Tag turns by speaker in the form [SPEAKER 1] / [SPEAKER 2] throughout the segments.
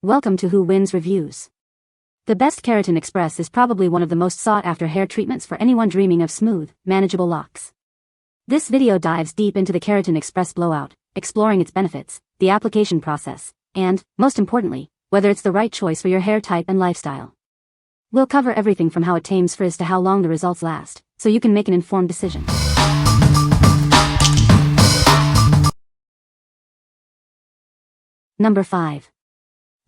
[SPEAKER 1] Welcome to Who Wins Reviews. The best Keratin Express is probably one of the most sought-after hair treatments for anyone dreaming of smooth, manageable locks. This video dives deep into the Keratin Express Blowout, exploring its benefits, the application process, and, most importantly, whether it's the right choice for your hair type and lifestyle. We'll cover everything from how it tames frizz to how long the results last, so you can make an informed decision. Number 5.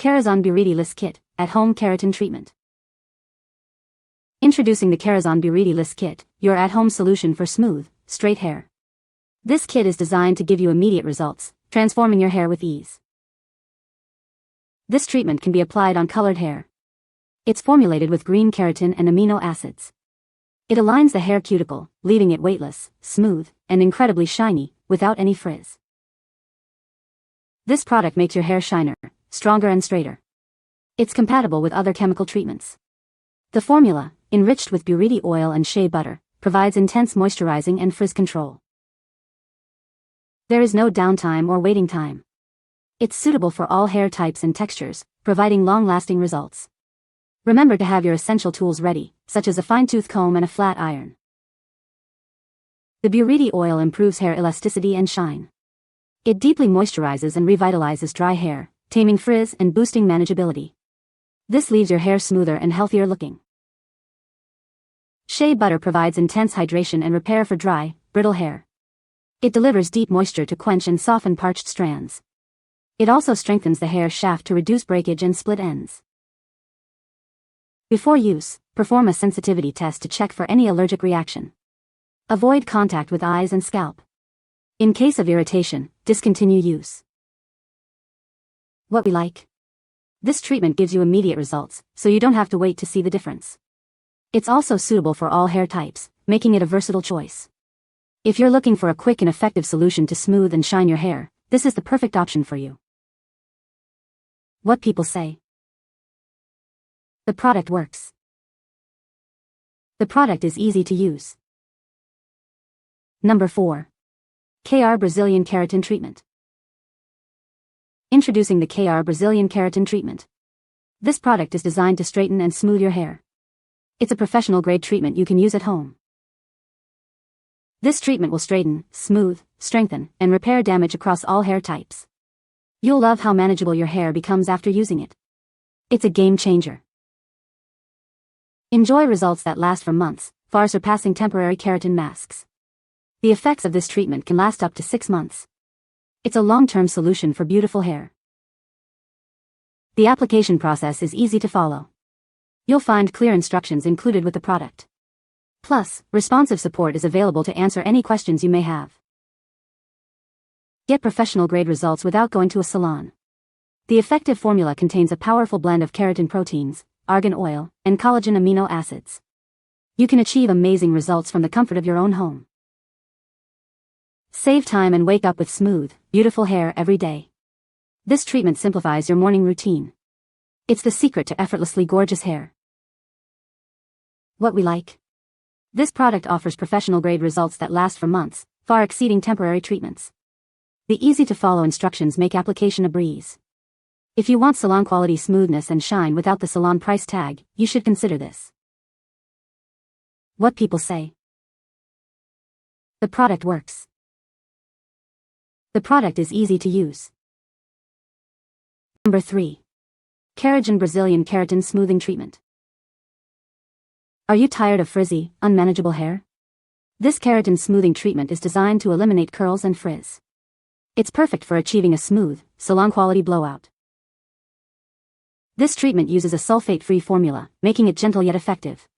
[SPEAKER 1] KERAZON Buriti Liss Kit, At-Home Keratin Treatment. Introducing the KERAZON Buriti Liss Kit, your at-home solution for smooth, straight hair. This kit is designed to give you immediate results, transforming your hair with ease. This treatment can be applied on colored hair. It's formulated with green keratin and amino acids. It aligns the hair cuticle, leaving it weightless, smooth, and incredibly shiny, without any frizz. This product makes your hair shiner, stronger and straighter. It's compatible with other chemical treatments. The formula, enriched with Buriti oil and shea butter, provides intense moisturizing and frizz control. There is no downtime or waiting time. It's suitable for all hair types and textures, providing long-lasting results. Remember to have your essential tools ready, such as a fine-tooth comb and a flat iron. The Buriti oil improves hair elasticity and shine. It deeply moisturizes and revitalizes dry hair, taming frizz and boosting manageability. This leaves your hair smoother and healthier looking. Shea butter provides intense hydration and repair for dry, brittle hair. It delivers deep moisture to quench and soften parched strands. It also strengthens the hair shaft to reduce breakage and split ends. Before use, perform a sensitivity test to check for any allergic reaction. Avoid contact with eyes and scalp. In case of irritation, discontinue use. What we like? This treatment gives you immediate results, so you don't have to wait to see the difference. It's also suitable for all hair types, making it a versatile choice. If you're looking for a quick and effective solution to smooth and shine your hair, this is the perfect option for you. What people say. The product works. The product is easy to use. Number 4. KR Brazilian Keratin Treatment. Introducing the KR Brazilian Keratin Treatment. This product is designed to straighten and smooth your hair. It's a professional-grade treatment you can use at home. This treatment will straighten, smooth, strengthen, and repair damage across all hair types. You'll love how manageable your hair becomes after using it. It's a game changer. Enjoy results that last for months, far surpassing temporary keratin masks. The effects of this treatment can last up to 6 months. It's a long-term solution for beautiful hair. The application process is easy to follow. You'll find clear instructions included with the product. Plus, responsive support is available to answer any questions you may have. Get professional-grade results without going to a salon. The effective formula contains a powerful blend of keratin proteins, argan oil, and collagen amino acids. You can achieve amazing results from the comfort of your own home. Save time and wake up with smooth, beautiful hair every day. This treatment simplifies your morning routine. It's the secret to effortlessly gorgeous hair. What we like? This product offers professional-grade results that last for months, far exceeding temporary treatments. The easy-to-follow instructions make application a breeze. If you want salon-quality smoothness and shine without the salon price tag, you should consider this. What people say. The product works. The product is easy to use. Number 3. Keragen Brazilian Keratin Smoothing Treatment. Are you tired of frizzy, unmanageable hair? This keratin smoothing treatment is designed to eliminate curls and frizz. It's perfect for achieving a smooth, salon-quality blowout. This treatment uses a sulfate-free formula, making it gentle yet effective.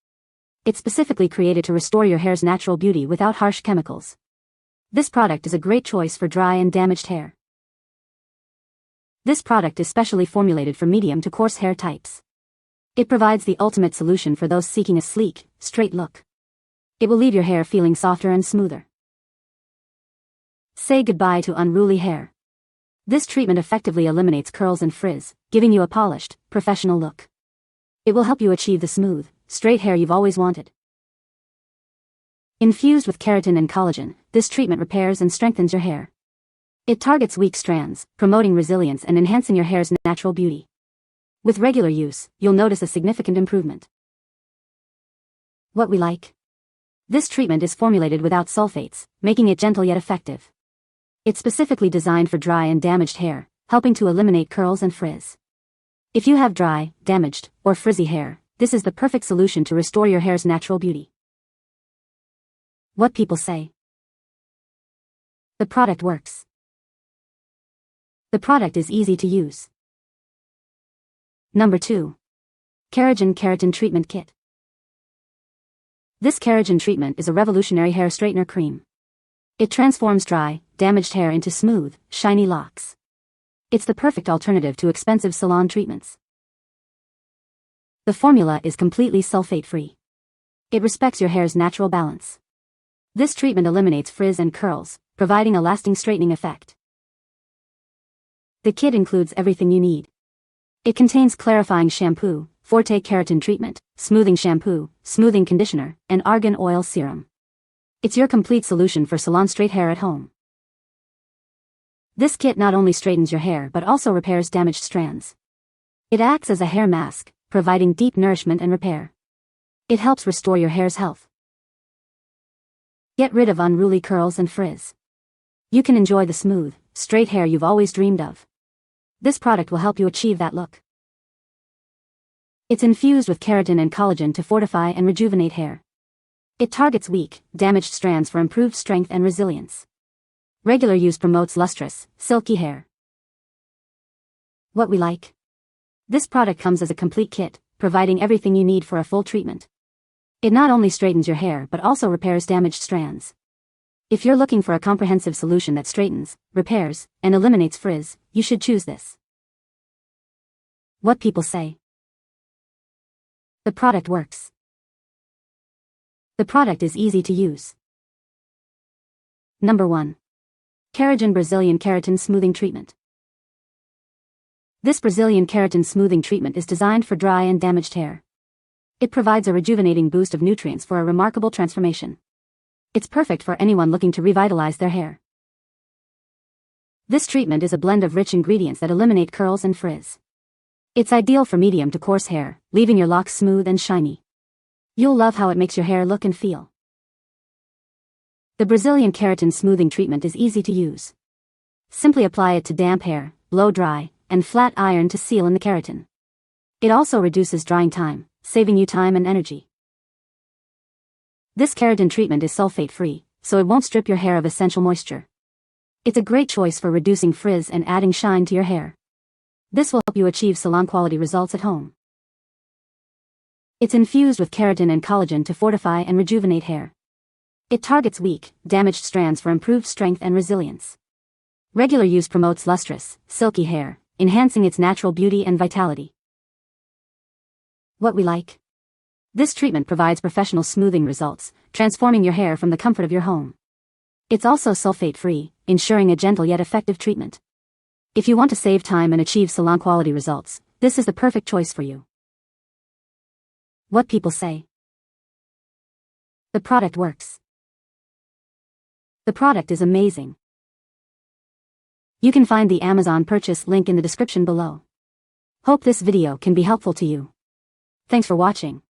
[SPEAKER 1] It's specifically created to restore your hair's natural beauty without harsh chemicals. This product is a great choice for dry and damaged hair. This product is specially formulated for medium to coarse hair types. It provides the ultimate solution for those seeking a sleek, straight look. It will leave your hair feeling softer and smoother. Say goodbye to unruly hair. This treatment effectively eliminates curls and frizz, giving you a polished, professional look. It will help you achieve the smooth, straight hair you've always wanted. Infused with keratin and collagen, this treatment repairs and strengthens your hair. It targets weak strands, promoting resilience and enhancing your hair's natural beauty. With regular use, you'll notice a significant improvement. What we like. This treatment is formulated without sulfates, making it gentle yet effective. It's specifically designed for dry and damaged hair, helping to eliminate curls and frizz. If you have dry, damaged, or frizzy hair, this is the perfect solution to restore your hair's natural beauty. What people say. The product works. The product is easy to use. Number 2. Keragen Keratin Treatment Kit. This Keragen treatment is a revolutionary hair straightener cream. It transforms dry, damaged hair into smooth, shiny locks. It's the perfect alternative to expensive salon treatments. The formula is completely sulfate-free. It respects your hair's natural balance. This treatment eliminates frizz and curls, providing a lasting straightening effect. The kit includes everything you need. It contains clarifying shampoo, Forte Keratin treatment, smoothing shampoo, smoothing conditioner, and argan oil serum. It's your complete solution for salon straight hair at home. This kit not only straightens your hair but also repairs damaged strands. It acts as a hair mask, providing deep nourishment and repair. It helps restore your hair's health. Get rid of unruly curls and frizz. You can enjoy the smooth, straight hair you've always dreamed of. This product will help you achieve that look. It's infused with keratin and collagen to fortify and rejuvenate hair. It targets weak, damaged strands for improved strength and resilience. Regular use promotes lustrous, silky hair. What we like. This product comes as a complete kit, providing everything you need for a full treatment. It not only straightens your hair but also repairs damaged strands. If you're looking for a comprehensive solution that straightens, repairs, and eliminates frizz, you should choose this. What people say. The product works. The product is easy to use. Number 1. Keragen Brazilian Keratin Smoothing Treatment. This Brazilian Keratin Smoothing Treatment is designed for dry and damaged hair. It provides a rejuvenating boost of nutrients for a remarkable transformation. It's perfect for anyone looking to revitalize their hair. This treatment is a blend of rich ingredients that eliminate curls and frizz. It's ideal for medium to coarse hair, leaving your locks smooth and shiny. You'll love how it makes your hair look and feel. The Brazilian Keratin Smoothing Treatment is easy to use. Simply apply it to damp hair, blow dry, and flat iron to seal in the keratin. It also reduces drying time, saving you time and energy. This keratin treatment is sulfate-free, so it won't strip your hair of essential moisture. It's a great choice for reducing frizz and adding shine to your hair. This will help you achieve salon-quality results at home. It's infused with keratin and collagen to fortify and rejuvenate hair. It targets weak, damaged strands for improved strength and resilience. Regular use promotes lustrous, silky hair, enhancing its natural beauty and vitality. What we like. This treatment provides professional smoothing results, transforming your hair from the comfort of your home. It's also sulfate-free, ensuring a gentle yet effective treatment. If you want to save time and achieve salon-quality results, this is the perfect choice for you. What people say. The product works. The product is amazing. You can find the Amazon purchase link in the description below. Hope this video can be helpful to you. Thanks for watching.